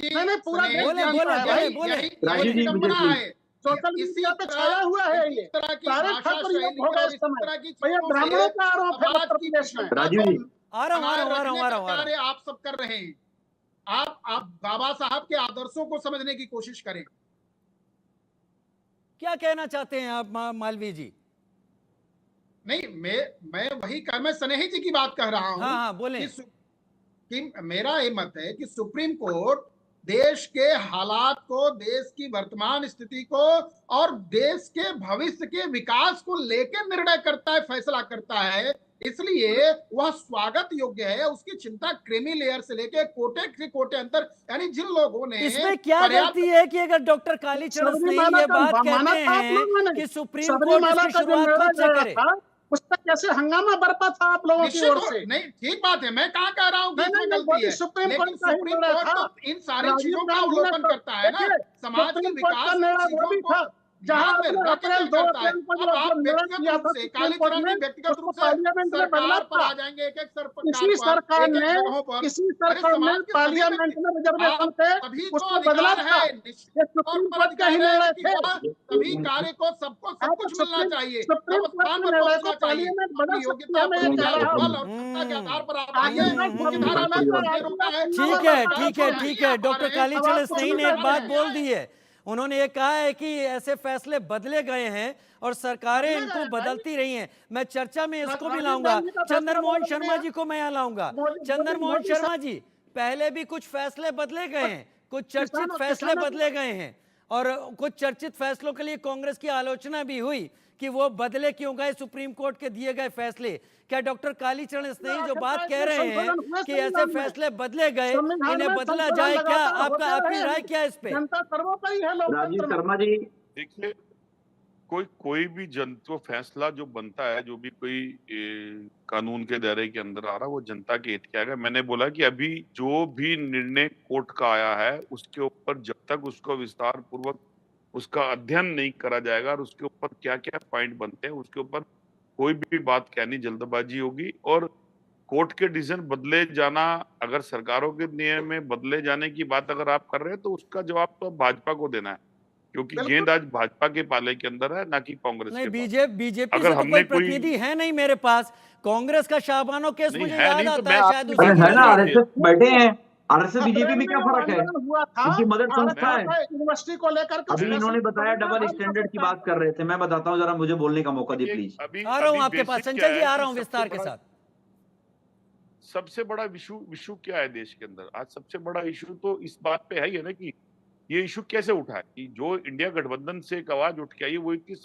मैंने पूरा देश बोले जानता बोले है बोले भाई। बोले राजीव जी विडंबना मुझे है, सोशल मीडिया पे छाया हुआ है ये, तरह की सारे भाषा ठाकुर योग शैली हो गए और इस इस समय। तरह की भैया चीजों ब्राह्मणों से का आरोप है समाज उत्तर की प्रदेश में। राजीव जी आ रहा बनाए हूँ रखने का कार्य आप सब कर रहे हैं। आप बाबा साहब के आदर्शों को समझने की कोशिश करें। क्या कहना चाहते हैं आप मालवीय जी? नहीं, मैं वही कर, मैं स्नेही जी की बात कह रहा हूं। हाँ बोले कि मेरा ये मत है कि सुप्रीम कोर्ट देश के हालात को, देश की वर्तमान स्थिति को और देश के भविष्य के विकास को लेकर निर्णय करता है, फैसला करता है, इसलिए वह स्वागत योग्य है। उसकी चिंता क्रीमी लेयर से लेकर कोटे से कोटे अंतर, यानी जिन लोगों ने इसमें क्या गलती है कि अगर डॉक्टर कालीचरण स्नेही ये बात कहते हैं कि सुप्रीम कोर्ट इसकी शुरुआत खुद से करे, उस पर कैसे हंगामा बरपा था आप लोगों की ओर से? नहीं, ठीक बात है, मैं कहाँ कह रहा हूँ कि इसमें गलती है, सुप्रीम लेकिन कोर्ट का ही सुप्रीम निर्णय कोर्ट था। तो इन सारी राजीव चीजों का गांधी ने अवलोकन करता है ना, समाज के सुप्रीम कोर्ट का विकास निर्णय वो भी चीजों था, को जहां ध्यान में अपने रख के अप्रैल 2 करता है। अप्रैल को अब आप जो निर्णय व्यक्तिगत किया रूप था से सुप्रीम कोर्ट कालीचरण ने, जी व्यक्तिगत उसको रूप से पार्लियामेंट में बदला सरकार पर था। आ जाएंगे, एक एक किसी सरकार सरकार पर, एक ने एक जगहों पर। किसी अरे सरकार ने समाज के सभी पार्लियामेंट में रिजर्वेशन पे सभी को उसको बदला अधिकार था। है, ये निश्चित तौर सुप्रीम पर कोर्ट के ही अधिकार है निर्णय कि थे। वह सभी कार्य को, सबको सब आप कुछ मिलना चाहिए, सुप्रीम सब कोर्ट स्थान के पर निर्णय को पहुंचना चाहिए। पार्लियामेंट अपनी बदल सकती योग्यता है, मैं पर ये कह आधार, रहा हूँ। बल और क्षमता के आधार पर आप आइए, पार्लियामेंट मुख्य बदल धारा में सकती है, जो रुका है। ठीक है ठीक है ठीक है। डॉक्टर कालीचरण स्नेही ने एक बात बोल दी है, उन्होंने ये कहा है कि ऐसे फैसले बदले गए हैं और सरकारें इनको बदलती रही हैं। मैं चर्चा में इसको भी लाऊंगा, चंद्र मोहन शर्मा जी को मैं यहाँ लाऊंगा। चंद्र मोहन शर्मा जी, पहले भी कुछ फैसले बदले गए हैं, कुछ चर्चित फैसले बदले गए हैं और कुछ चर्चित फैसलों के लिए कांग्रेस की आलोचना भी हुई कि वो बदले क्यों गए सुप्रीम कोर्ट के दिए गए फैसले। क्या डॉक्टर कालीचरण स्नेही जो बात कह रहे हैं कि ऐसे फैसले बदले गए, इन्हें बदला जाए, क्या आपकी राय क्या है इस पे? जनता सर्वोपरि है राजीव लोकतंत्र में। शर्मा जी, देखिए, कोई भी जनता फैसला जो बनता है, जो भी कोई कानून के दायरे के अंदर आ रहा है, वो जनता के हित के आएगा। मैंने बोला कि अभी जो भी निर्णय कोर्ट का आया है, उसके ऊपर जब तक उसको विस्तार पूर्वक उसका अध्ययन नहीं करा जाएगा और उसके ऊपर क्या क्या पॉइंट बनते हैं, उसके ऊपर कोई भी बात कहनी जल्दबाजी होगी। और कोर्ट के डिसीजन बदले जाना, अगर सरकारों के नियम में बदले जाने की बात अगर आप कर रहे हैं, तो उसका जवाब तो भाजपा को देना है, क्योंकि गेंद आज भाजपा के पाले के अंदर है, ना कि कांग्रेस नहीं, के पास। बीजेपी अगर से तो हमने कोई प्रतिनिधि है नहीं मेरे पास। कांग्रेस का शाहबानो केस नहीं मुझे है, याद नहीं तो आता मैं है, आपसे शायद अरे उसी है की ना, वजह से। आरएसएस बैठे हैं, आरएसएस बीजेपी में क्या फर्क है? हुआ था इनकी मदद संस्था है। यूनिवर्सिटी को लेकर के अभी इन्होंने बताया डबल स्टैंडर्ड की बात कर रहे थे, मैं बताता हूँ, जरा मुझे बोलने का मौका दे प्लीज। अभी आ रहा हूं आपके पास, बेसिक चंचल जी क्या आ है रहा कि हूं विस्तार के साथ। सबसे बड़ा इशू क्या है देश के अंदर आज? सबसे बड़ा इशू तो इस बात पे है ही है ना कि ये इशू कैसे उठा है, कि जो इंडिया गठबंधन से एक आवाज उठ के आई, वो इतनी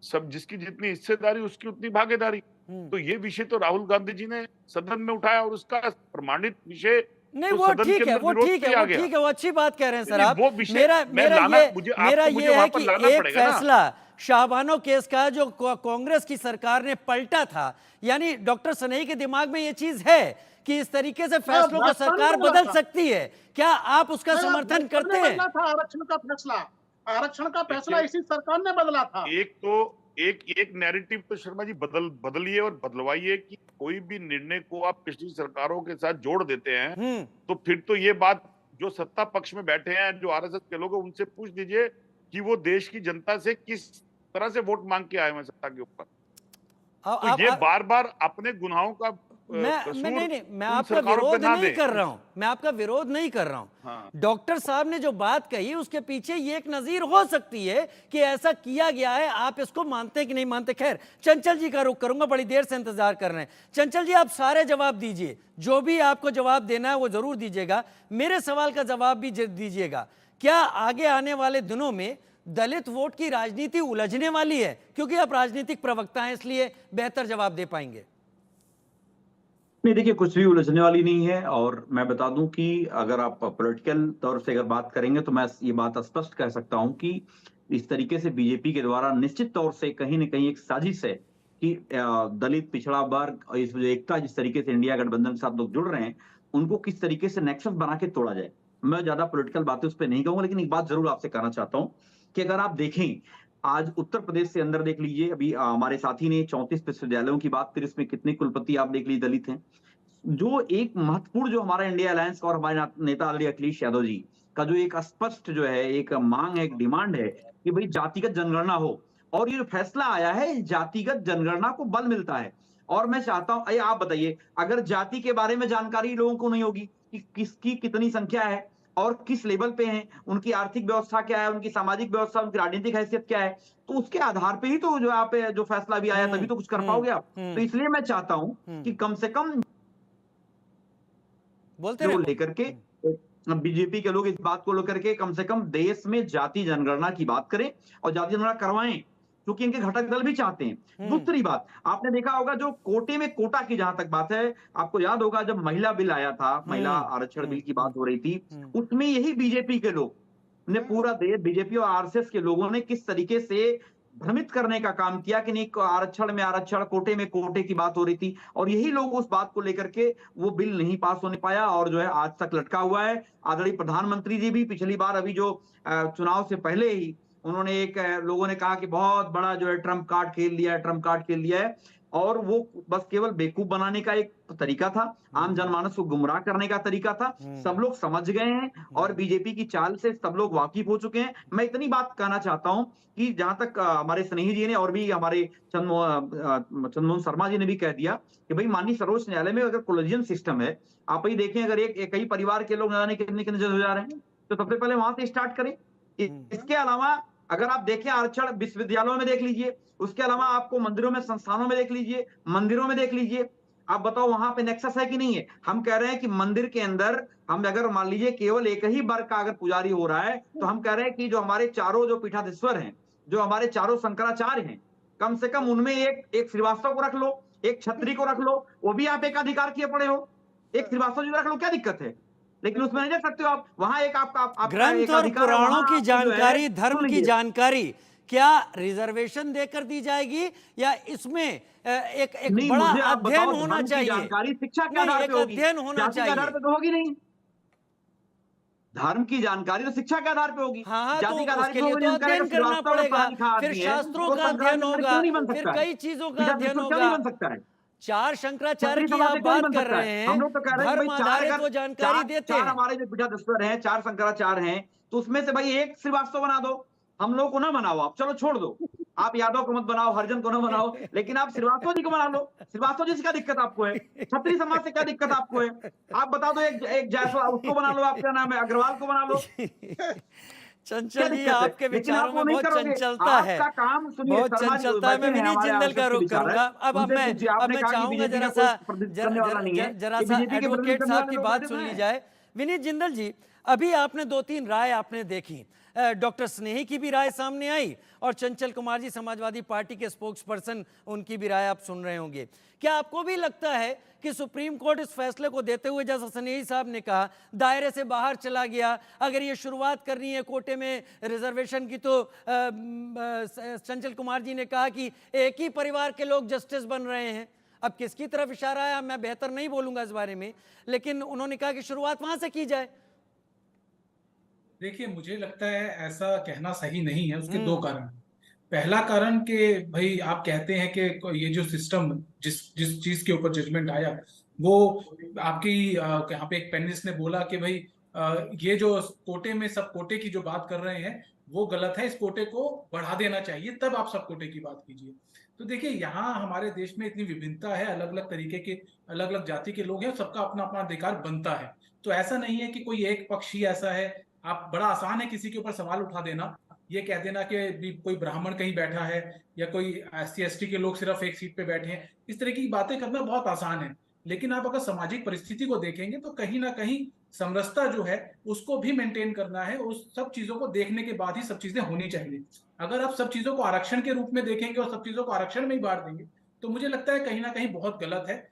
सब जिसकी जितनी हिस्सेदारी उसकी उतनी भागीदारी। तो ये विषय तो राहुल गांधी जी ने सदन में उठाया और उसका प्रमाणित विषय नहीं, तो वो सदन के ठीक है, अंदर वो विरोध ठीक पे है, आ वो गया। ठीक है, वो अच्छी बात कह रहे हैं सर नहीं, आप। वो विषय मेरा मुझे ये है वहां पर कि लाना एक पड़ेगा ना। फैसला शाहबानो केस का जो कांग्रेस की सरकार ने पलटा था, यानी डॉक्टर स्नेही के दिमाग में ये चीज है कि इस तरीके से फैसलों को सरकार बदल सकती है। क्या आप उसका समर्थन करते हैं? आरक्षण का फैसला इसी सरकार ने बदला था। एक नैरेटिव तो शर्मा जी बदलिए और बदलवाइए कि कोई भी निर्णय को आप पिछली सरकारों के साथ जोड़ देते हैं, तो फिर तो ये बात जो सत्ता पक्ष में बैठे हैं, जो आरएसएस के लोग हैं, उनसे पूछ दीजिए कि वो देश की जनता से किस तरह से वोट मांग के आए हैं सत्ता के ऊपर। तो ये बार बार अपने गुनाहों का नहीं, मैं आपका विरोध नहीं कर रहा हूं, मैं आपका विरोध नहीं कर रहा हूं। हाँ। डॉक्टर साहब ने जो बात कही उसके पीछे ये एक नजीर हो सकती है कि ऐसा किया गया है। आप इसको मानते कि नहीं मानते? खैर, चंचल जी का रुख करूंगा, बड़ी देर से इंतजार कर रहे हैं। चंचल जी, आप सारे जवाब दीजिए, जो भी आपको जवाब देना है वो जरूर दीजिएगा। मेरे सवाल का जवाब भी दीजिएगा। क्या आगे आने वाले दिनों में दलित वोट की राजनीति उलझने वाली है? क्योंकि आप राजनीतिक प्रवक्ता हैं, इसलिए बेहतर जवाब दे पाएंगे। नहीं, देखिए, कुछ भी उलझने वाली नहीं है। और मैं बता दूं कि अगर आप पॉलिटिकल तौर से अगर बात करेंगे, तो मैं ये बात स्पष्ट कह सकता हूं कि इस तरीके से बीजेपी के द्वारा निश्चित तौर से कहीं ना कहीं एक साजिश है कि दलित, पिछड़ा वर्ग और इस एकता जिस तरीके से इंडिया गठबंधन के साथ लोग जुड़ रहे हैं, उनको किस तरीके से नेक्सस बना के तोड़ा जाए। मैं ज्यादा पॉलिटिकल बातें उस पर नहीं कहूंगा, लेकिन एक बात जरूर आपसे कहना चाहता हूं कि अगर आप देखें, आज उत्तर प्रदेश से अंदर देख लीजिए, अभी हमारे साथी ने 34 विश्वविद्यालयों की बात करी, इसमें कितने कुलपति आप देख लीजिए दलित हैं। जो एक महत्वपूर्ण जो हमारा इंडिया अलायंस और हमारे नेता आदरणीय अखिलेश यादव जी का जो एक स्पष्ट जो है एक मांग है, एक डिमांड है कि भाई जातिगत जनगणना हो, और ये जो फैसला आया है जातिगत जनगणना को बल मिलता है। और मैं चाहता हूं, आप बताइए, अगर जाति के बारे में जानकारी लोगों को नहीं होगी कि किसकी कितनी संख्या है और किस लेवल पे हैं, उनकी आर्थिक व्यवस्था क्या है, उनकी सामाजिक व्यवस्था, उनकी राजनीतिक हैसियत क्या है, तो उसके आधार पे ही तो जो आप जो फैसला भी आया तभी तो कुछ कर पाओगे आप। तो इसलिए मैं चाहता हूं कि कम से कम बोलते जो रहो। लेकर के बीजेपी के लोग इस बात को लेकर के कम से कम देश में जाति जनगणना की बात करें और जाति जनगणना करवाएं, क्योंकि इनके घटक दल भी चाहते हैं। दूसरी बात, आपने देखा होगा जो कोटे में कोटा की जहां तक बात है, आपको याद होगा जब महिला बिल आया था, महिला आरक्षण बिल की बात हो रही थी, उसमें यही बीजेपी के लोग ने पूरा देश, बीजेपी और आरएसएस के लोगों ने किस तरीके से भ्रमित करने का काम किया कि नहीं, आरक्षण में आरक्षण, कोटे में कोटे की बात हो रही थी, और यही लोग उस बात को लेकर के वो बिल नहीं पास होने पाया और जो है आज तक लटका हुआ है। आदरणीय प्रधानमंत्री जी भी पिछली बार अभी जो चुनाव से पहले ही उन्होंने एक लोगों ने कहा कि बहुत बड़ा जो है ट्रम्प कार्ड खेल लिया है, ट्रम्प कार्ड खेल लिया है, और वो बस केवल बेवकूफ बनाने का एक तरीका था, आम जनमानस को गुमराह करने का तरीका था। सब लोग समझ गए हैं और बीजेपी की चाल से सब लोग वाकिफ हो चुके हैं। मैं इतनी बात कहना चाहता हूं कि जहां तक हमारे स्नेही जी ने और भी हमारे चंद्रमोहन शर्मा जी ने भी कह दिया कि भाई माननीय सर्वोच्च न्यायालय में अगर कोलिजियन सिस्टम है, आप ही देखें अगर एक कई परिवार के लोग न जाने कितने कितने जज हो जा रहे हैं, तो सबसे पहले वहां से स्टार्ट करें। इसके अलावा अगर आप देखें आरक्षण विश्वविद्यालयों में देख लीजिए, उसके अलावा आपको मंदिरों में, संस्थानों में देख लीजिए, मंदिरों में देख लीजिए, आप बताओ वहां पे नेक्सस है कि नहीं है। हम कह रहे हैं कि मंदिर के अंदर हम अगर मान लीजिए केवल एक ही वर्ग का अगर पुजारी हो रहा है, तो हम कह रहे हैं कि जो हमारे चारों जो पीठाधीश्वर हैं, जो हमारे चारों शंकराचार्य हैं, कम से कम उनमें एक श्रीवास्तव को रख लो, एक छत्री को रख लो, वो भी आप एक अधिकार किए पड़े हो, एक श्रीवास्तव जी को रख लो, क्या दिक्कत है। लेकिन उसमें नहीं देख सकते हो आप, वहां एक आपका ग्रंथ और पुराणों की जानकारी, धर्म की जानकारी क्या रिजर्वेशन देकर दी जाएगी, या इसमें एक बड़ा अध्ययन होना चाहिए? जानकारी शिक्षा के आधार पे होगी, अध्ययन होना चाहिए, आधार पे तो होगी नहीं। धर्म की जानकारी तो शिक्षा के आधार पे होगी। हाँ, तो उसके लिए तो अध्ययन करना पड़ेगा, फिर शास्त्रों का अध्ययन होगा, फिर कई चीजों का अध्ययन होगा। बन सकता है। चार शंकराचार्य की आप बात कर रहे हैं, हम लोग तो कह रहे हैं धर्म आधारित वो जानकारी देते हैं। हमारे जो पीठाधीश्वर हैं, 4 शंकराचार्य हैं, तो उसमें से भाई एक श्रीवास्तव बना दो, हम लोग को ना बनाओ, आप चलो छोड़ दो, आप यादव को मत बनाओ, हरिजन को ना बनाओ, लेकिन आप श्रीवास्तव जी को बना लो। श्रीवास्तव जी से क्या दिक्कत आपको है? छत्री समाज से क्या दिक्कत आपको है? आप बता दो, एक जायसवाल उसको बना लो, आपका नाम है अग्रवाल को बना लो। चंचल जी, आपके विचारों में बहुत चंचलता है, बहुत चंचलता है। मैं विनीत जिंदल का रुख करूंगा। अब मैं चाहूंगा जरा सा एडवोकेट साहब की बात सुन ली जाए। विनीत जिंदल जी, अभी आपने 2-3 राय आपने देखी, डॉक्टर स्नेही की भी राय सामने आई और चंचल कुमार जी समाजवादी पार्टी के स्पोक्स पर्सन, उनकी भी राय आप सुन रहे होंगे। क्या आपको भी लगता है कि सुप्रीम कोर्ट इस फैसले को देते हुए, जैसा स्नेही साहब ने कहा, दायरे से बाहर चला गया? अगर ये शुरुआत करनी है कोटे में रिजर्वेशन की, तो चंचल कुमार जी ने कहा कि एक ही परिवार के लोग जस्टिस बन रहे हैं। अब किसकी तरफ इशारा है मैं बेहतर नहीं बोलूंगा इस बारे में, लेकिन उन्होंने कहा कि शुरुआत वहां से की जाए। देखिए, मुझे लगता है ऐसा कहना सही नहीं है। उसके 2 कारण। पहला कारण कि भाई आप कहते हैं कि ये जो सिस्टम, जिस चीज के ऊपर जजमेंट आया, वो आपकी यहाँ पे एक पैनलिस्ट ने बोला कि भाई ये जो कोटे में सब कोटे की जो बात कर रहे हैं वो गलत है, इस कोटे को बढ़ा देना चाहिए, तब आप सब कोटे की बात कीजिए। तो देखिए, यहाँ हमारे देश में इतनी विभिन्नता है, अलग अलग तरीके के, अलग अलग जाति के लोग हैं, सबका अपना अपना अधिकार बनता है। तो ऐसा नहीं है कि कोई एक पक्ष ही ऐसा है। आप, बड़ा आसान है किसी के ऊपर सवाल उठा देना, ये कह देना कि कोई ब्राह्मण कहीं बैठा है या कोई SC ST के लोग सिर्फ एक सीट पे बैठे हैं, इस तरह की बातें करना बहुत आसान है। लेकिन आप अगर सामाजिक परिस्थिति को देखेंगे तो कहीं ना कहीं समरसता जो है उसको भी मेंटेन करना है। उस सब चीजों को देखने के बाद ही सब चीजें होनी चाहिए। अगर आप सब चीजों को आरक्षण के रूप में देखेंगे और सब चीजों को आरक्षण में ही बांट देंगे, तो मुझे लगता है कहीं ना कहीं बहुत गलत है।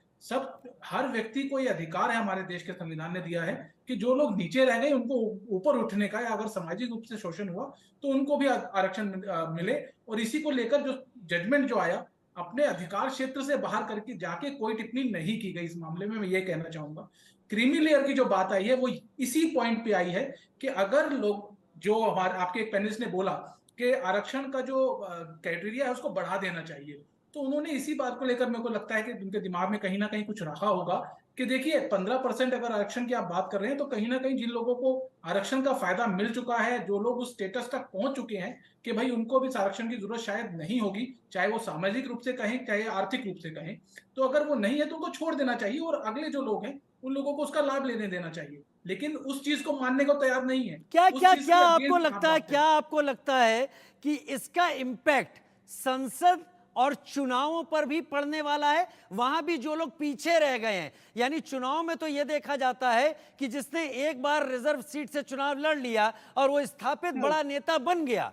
हर व्यक्ति को ये अधिकार है, हमारे देश के संविधान ने दिया है कि जो लोग नीचे रह गए उनको ऊपर उठने का, या अगर सामाजिक रूप से शोषण हुआ तो उनको भी आरक्षण मिले। और इसी को लेकर जो जजमेंट जो आया, अपने अधिकार क्षेत्र से बाहर करके जाके कोई टिप्पणी नहीं की गई इस मामले में। मैं ये कहना चाहूंगा, क्रीमी लेयर की जो बात आई है वो इसी पॉइंट पे आई है कि अगर लोग, जो हमारे आपके एक पैनलिस्ट ने बोला कि आरक्षण का जो क्राइटेरिया है उसको बढ़ा देना चाहिए, तो उन्होंने इसी बात को लेकर, मेरे को लगता है कि उनके दिमाग में कहीं ना कहीं कुछ रखा होगा कि देखिए 15% अगर आरक्षण की आप बात कर रहे हैं तो कहीं ना कहीं जिन लोगों को आरक्षण का फायदा मिल चुका है, जो लोग उस स्टेटस तक पहुंच चुके हैं कि भाई उनको भी इस आरक्षण की जरूरत शायद नहीं होगी, चाहे वो सामाजिक रूप से कहें चाहे आर्थिक रूप से कहें, तो अगर वो नहीं है तो उनको छोड़ देना चाहिए और अगले जो लोग हैं उन लोगों को उसका लाभ लेने देना चाहिए। लेकिन उस चीज को मानने को तैयार नहीं है। क्या उस क्या चीज क्या के आपको अगेंस्ट आप लगता है, बात क्या करें। आपको लगता है कि इसका इम्पैक्ट संसद और चुनावों पर भी पड़ने वाला है? वहां भी जो लोग पीछे रह गए हैं, यानी चुनाव में तो यह देखा जाता है कि जिसने एक बार रिजर्व सीट से चुनाव लड़ लिया और वो स्थापित बड़ा नेता बन गया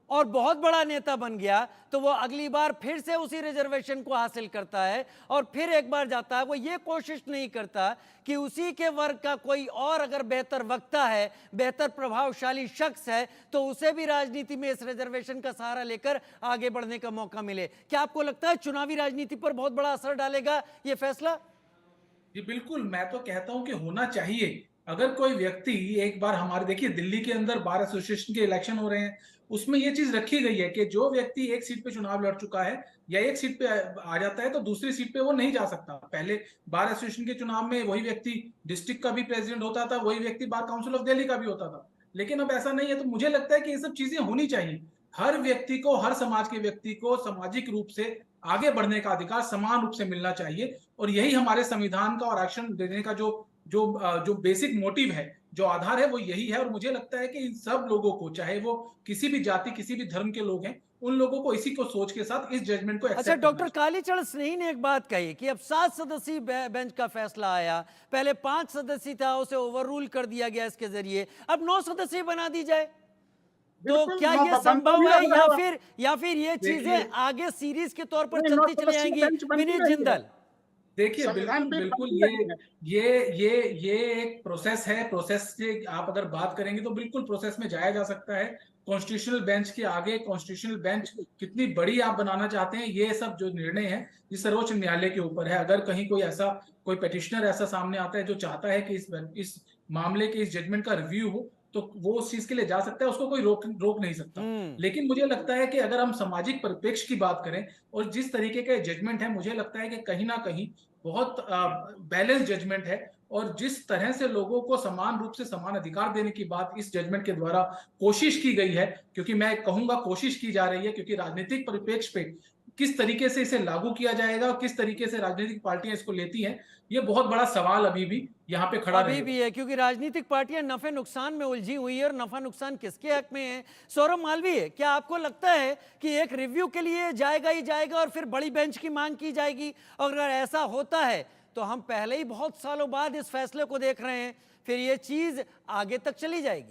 और बहुत बड़ा नेता बन गया, तो वो अगली बार फिर से उसी रिजर्वेशन को हासिल करता है और फिर एक बार जाता है। वो ये कोशिश नहीं करता कि उसी के वर्ग का कोई और अगर बेहतर वक्ता है, बेहतर प्रभावशाली शख्स है, तो उसे भी राजनीति में इस रिजर्वेशन का सहारा लेकर आगे बढ़ने का मौका मिले। क्या आपको लगता है चुनावी राजनीति पर बहुत बड़ा असर डालेगा ये फैसला? जी बिल्कुल, मैं तो कहता हूं कि होना चाहिए। अगर कोई व्यक्ति एक बार, हमारे देखिए दिल्ली के अंदर बार एसोसिएशन के इलेक्शन हो रहे हैं, उसमें ये चीज रखी गई है कि जो व्यक्ति एक सीट पे चुनाव लड़ चुका है या एक सीट पे आ जाता है तो दूसरी सीट पे वो नहीं जा सकता। पहले बार एसोसिएशन के चुनाव में वही व्यक्ति डिस्ट्रिक्ट का भी प्रेसिडेंट होता था, वही व्यक्ति बार काउंसिल ऑफ दिल्ली का भी होता था, लेकिन अब ऐसा नहीं है। तो मुझे लगता है कि ये सब चीजें होनी चाहिए। हर व्यक्ति को, हर समाज के व्यक्ति को सामाजिक रूप से आगे बढ़ने का अधिकार समान रूप से मिलना चाहिए, और यही हमारे संविधान का और आरक्षण देने का जो बेसिक मोटिव है, जो आधार है, वो यही है। और मुझे लगता है कि इन सब लोगों को, चाहे वो किसी भी जाति किसी भी धर्म के लोग हैं, उन लोगों को इसी को सोच के साथ इस जजमेंट को अच्छा, एक्सेप्ट डॉक्टर कालीचरण स्नेही ने एक बात कही कि अब 7 सदस्यीय बेंच का फैसला आया, पहले 5 सदस्य था, उसे ओवर रूल कर दिया गया इसके जरिए, अब 9 सदस्यीय बना दी जाए, तो बिल्कुल, क्या नौ ये बनता संभव भी है लग या रहा है। फिर ये चीजें आगे सीरीज के तौर पर नहीं, 9 चलती चली सदस्यीय जाएंगी? बेंच बनती विनीत रही है। जिंदल, देखिए संविधान बिल्कुल पीठ बिल्कुल, बनती रही है। ये एक प्रोसेस है। प्रोसेस से आप अगर बात करेंगे तो बिल्कुल प्रोसेस में जाया जा सकता है। कॉन्स्टिट्यूशनल बेंच के आगे कॉन्स्टिट्यूशनल बेंच कितनी बड़ी आप बनाना चाहते हैं, ये सब जो निर्णय है ये सर्वोच्च न्यायालय के ऊपर है। अगर कहीं कोई पेटिशनर ऐसा सामने आता है जो चाहता है कि इस मामले के, इस जजमेंट का रिव्यू हो, तो वो उस चीज के लिए जा सकता है, उसको कोई रोक नहीं सकता। लेकिन मुझे लगता है कि अगर हम सामाजिक परिप्रेक्ष्य की बात करें और जिस तरीके का जजमेंट है, मुझे लगता है कि कहीं ना कहीं बहुत बैलेंस जजमेंट है। और जिस तरह से लोगों को समान रूप से समान अधिकार देने की बात इस जजमेंट के द्वारा कोशिश की गई है, क्योंकि मैं कहूंगा कोशिश की जा रही है, क्योंकि राजनीतिक परिप्रेक्ष्य पे किस तरीके से इसे लागू किया जाएगा और किस तरीके से राजनीतिक पार्टियां इसको लेती हैं, ये बहुत बड़ा सवाल अभी भी यहाँ पे खड़ा अभी रहेगा। भी है, क्योंकि राजनीतिक पार्टियां नफे नुकसान में उलझी हुई है और नफा नुकसान किसके हक में है? सौरभ मालवीय, क्या आपको लगता है कि एक रिव्यू के लिए जाएगा ही जाएगा और फिर बड़ी बेंच की मांग की जाएगी? और अगर ऐसा होता है तो हम पहले ही बहुत सालों बाद इस फैसले को देख रहे हैं, फिर ये चीज आगे तक चली जाएगी?